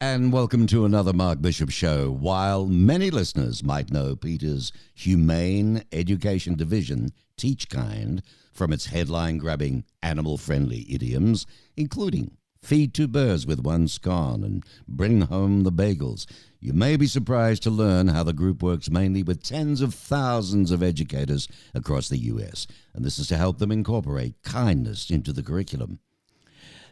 And welcome to another Mark Bishop Show. While many listeners might know PETA's Humane Education Division, TeachKind, from its headline-grabbing animal-friendly idioms, including feed two birds with one scone and bring home the bagels, you may be surprised to learn how the group works mainly with tens of thousands of educators across the U.S., and this is to help them incorporate kindness into the curriculum.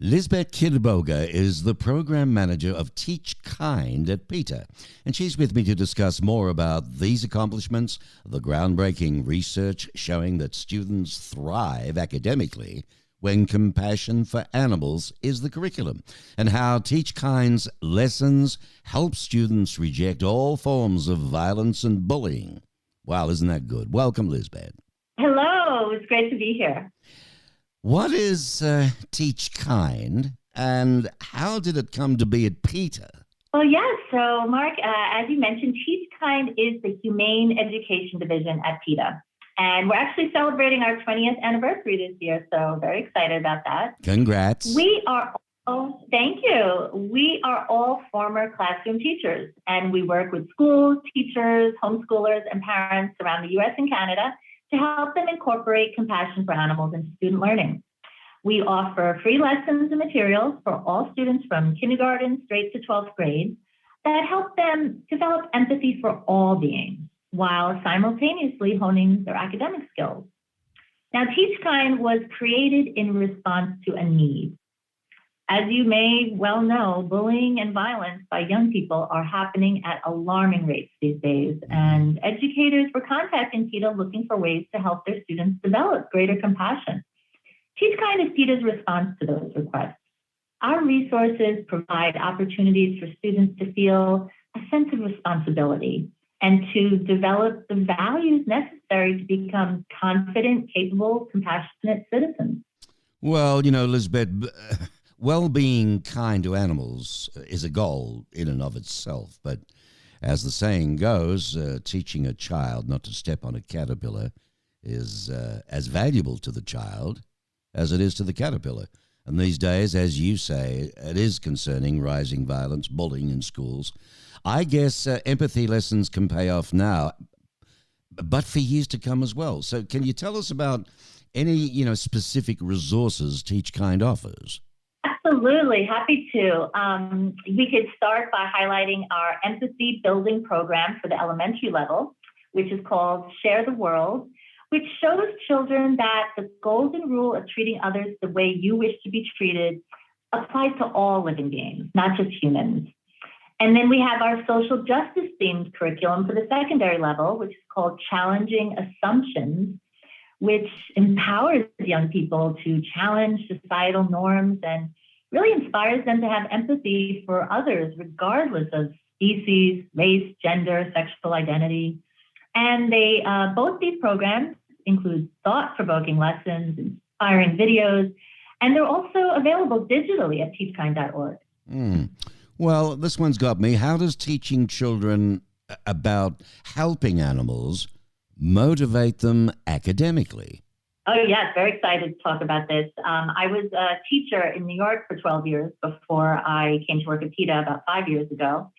Lisbet Chiriboga is the program manager of TeachKind at PETA, and she's with me to discuss more about these accomplishments, the groundbreaking research showing that students thrive academically when compassion for animals is the curriculum, and how TeachKind's lessons help students reject all forms of violence and bullying. Wow, isn't that good? Welcome, Lisbet. Hello, it's great to be here. What is TeachKind, and how did it come to be at PETA? Well, yes. So, Mark, as you mentioned, TeachKind is the Humane Education Division at PETA. And we're actually celebrating our 20th anniversary this year, so very excited about that. Congrats. Thank you. We are all former classroom teachers, and we work with schools, teachers, homeschoolers, and parents around the U.S. and Canada to help them incorporate compassion for animals into student learning. We offer free lessons and materials for all students from kindergarten straight to 12th grade that help them develop empathy for all beings while simultaneously honing their academic skills. Now, TeachKind was created in response to a need. As you may well know, bullying and violence by young people are happening at alarming rates these days, and educators were contacting PETA looking for ways to help their students develop greater compassion. TeachKind is PETA's response to those requests. Our resources provide opportunities for students to feel a sense of responsibility and to develop the values necessary to become confident, capable, compassionate citizens. Well, Lisbet, well-being kind to animals is a goal in and of itself, but as the saying goes, teaching a child not to step on a caterpillar is as valuable to the child as it is to the caterpillar. And these days, as you say, it is concerning rising violence, bullying in schools. I guess empathy lessons can pay off now, but for years to come as well. So can you tell us about any, specific resources TeachKind offers? Absolutely, happy to. We could start by highlighting our empathy building program for the elementary level, which is called Share the World, which shows children that the golden rule of treating others the way you wish to be treated applies to all living beings, not just humans. And then we have our social justice themed curriculum for the secondary level, which is called Challenging Assumptions, which empowers young people to challenge societal norms and really inspires them to have empathy for others, regardless of species, race, gender, sexual identity. And they both these programs include thought-provoking lessons, inspiring videos, and they're also available digitally at teachkind.org. Well, this one's got me. How does teaching children about helping animals motivate them academically? Oh, yes, very excited to talk about this. I was a teacher in New York for 12 years before I came to work at PETA about 5 years ago.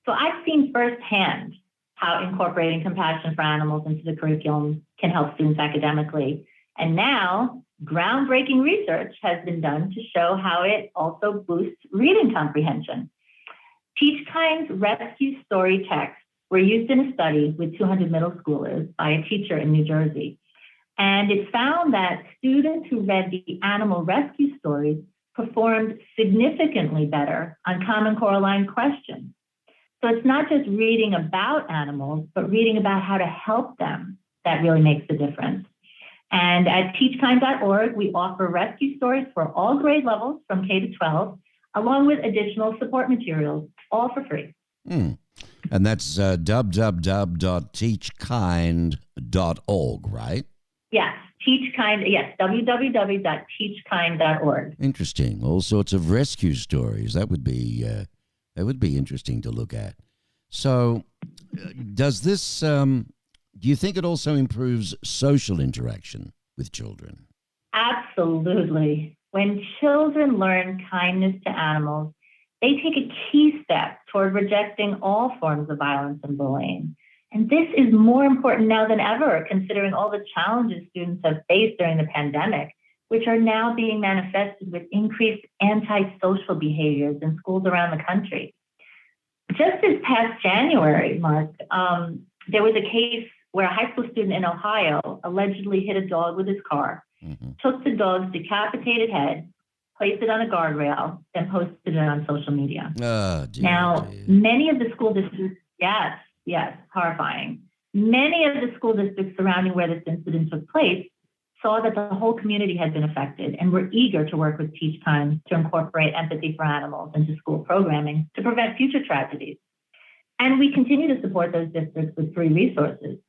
So I've seen firsthand how incorporating compassion for animals into the curriculum can help students academically. And now, groundbreaking research has been done to show how it also boosts reading comprehension. TeachKind's rescue story texts were used in a study with 200 middle schoolers by a teacher in New Jersey. And it found that students who read the animal rescue stories performed significantly better on Common Core line questions. So it's not just reading about animals, but reading about how to help them that really makes the difference. And at teachkind.org, we offer rescue stories for all grade levels from K to 12, along with additional support materials, all for free. And that's www.teachkind.org, right? Yes, www.teachkind.org. Interesting. All sorts of rescue stories. That would be interesting to look at. So, does this? Do you think it also improves social interaction with children? Absolutely. When children learn kindness to animals, they take a key step toward rejecting all forms of violence and bullying. And this is more important now than ever, considering all the challenges students have faced during the pandemic, which are now being manifested with increased antisocial behaviors in schools around the country. Just this past January, Mark, there was a case where a high school student in Ohio allegedly hit a dog with his car, took the dog's decapitated head, placed it on a guardrail, then posted it on social media. Oh, dear, now, dear. many of the school districts, yes, horrifying. Many of the school districts surrounding where this incident took place saw that the whole community had been affected and were eager to work with TeachKind to incorporate empathy for animals into school programming to prevent future tragedies. And we continue to support those districts with free resources.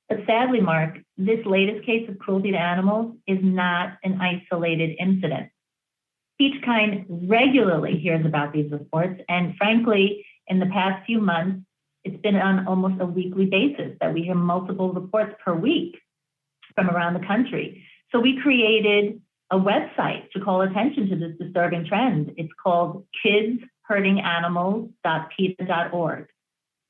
But sadly, Mark, this latest case of cruelty to animals is not an isolated incident. TeachKind regularly hears about these reports, and frankly, in the past few months, it's been on almost a weekly basis that we hear multiple reports per week from around the country. So we created a website to call attention to this disturbing trend. It's called kidshurtinganimals.peta.org.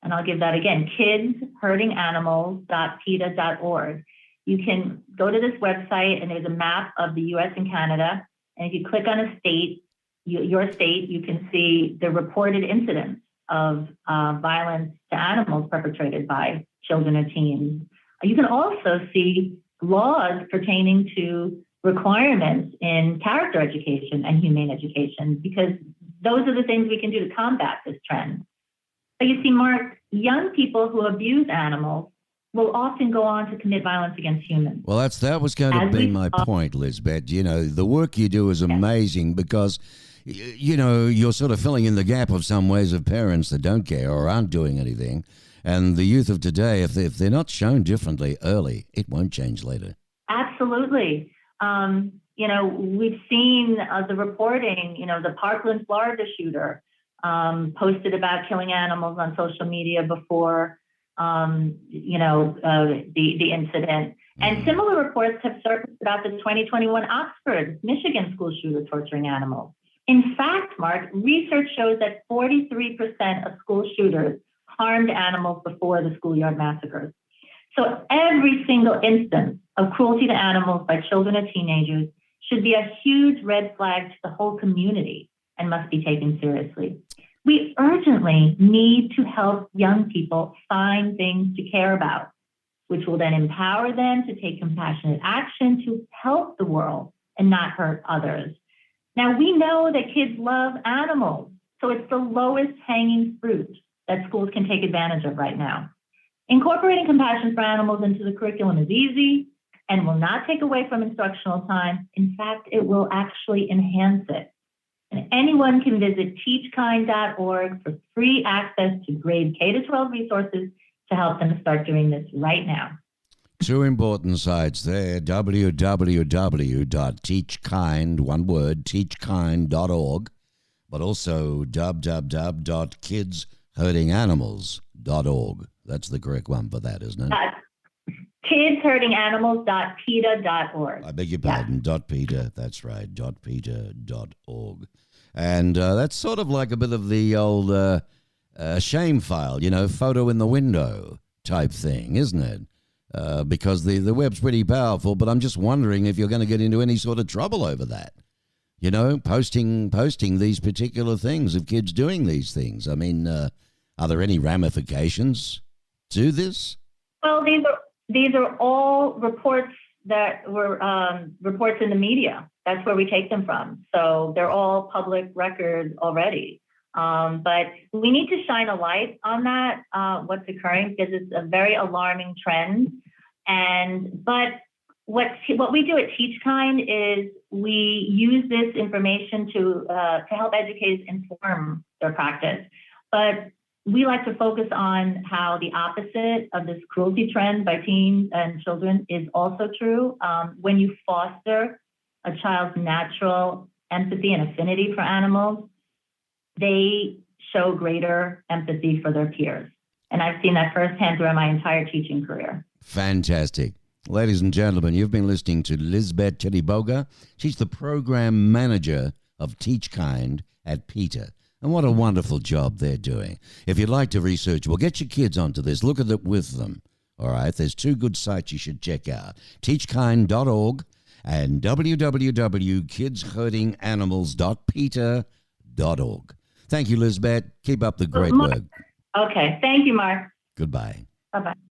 And I'll give that again, kidshurtinganimals.peta.org. You can go to this website and there's a map of the US and Canada. And if you click on a state, your state, you can see the reported incidents of violence to animals perpetrated by children or teens. You can also see laws pertaining to requirements in character education and humane education, because those are the things we can do to combat this trend. But you see, Mark, young people who abuse animals will often go on to commit violence against humans. Well, that was going to be my point, Lisbet. You know, the work you do is amazing because, you know, you're sort of filling in the gap of some ways of parents that don't care or aren't doing anything. And the youth of today, if they're not shown differently early, it won't change later. Absolutely. You know, we've seen the reporting, you know, the Parkland, Florida shooter posted about killing animals on social media before, you know, the incident. And similar reports have surfaced about the 2021 Oxford, Michigan school shooter torturing animals. In fact, Mark, research shows that 43% of school shooters harmed animals before the schoolyard massacres. So every single instance of cruelty to animals by children or teenagers should be a huge red flag to the whole community and must be taken seriously. We urgently need to help young people find things to care about, which will then empower them to take compassionate action to help the world and not hurt others. Now, we know that kids love animals, so it's the lowest hanging fruit that schools can take advantage of right now. Incorporating compassion for animals into the curriculum is easy and will not take away from instructional time. In fact, it will actually enhance it. And anyone can visit teachkind.org for free access to grade K-12 resources to help them start doing this right now. Two important sites there, www.teachkind, one word, teachkind.org, but also www.kidshurtinganimals.org. That's the correct one for that, isn't it? Kidshurtinganimals.peta.org. I beg your pardon, .peta, that's right, .peta.org. And that's sort of like a bit of the old shame file, you know, photo in the window type thing, isn't it? Because the web's pretty powerful, but I'm just wondering if you're going to get into any sort of trouble over that. You know, posting these particular things of kids doing these things. I mean, are there any ramifications to this? Well, these are all reports that were reports in the media. That's where we take them from. So they're all public record already. But we need to shine a light on that, what's occurring, because it's a very alarming trend. But what we do at TeachKind is we use this information to help educators inform their practice. But we like to focus on how the opposite of this cruelty trend by teens and children is also true. When you foster a child's natural empathy and affinity for animals, they show greater empathy for their peers. And I've seen that firsthand throughout my entire teaching career. Fantastic. Ladies and gentlemen, you've been listening to Lisbet Chiriboga. She's the program manager of TeachKind at PETA. And what a wonderful job they're doing. If you'd like to research, well, get your kids onto this. Look at it with them. All right, there's two good sites you should check out. TeachKind.org and www.kidshurtinganimals.peta.org. Thank you, Lisbet. Keep up the great work. Okay. Thank you, Mark. Goodbye. Bye-bye.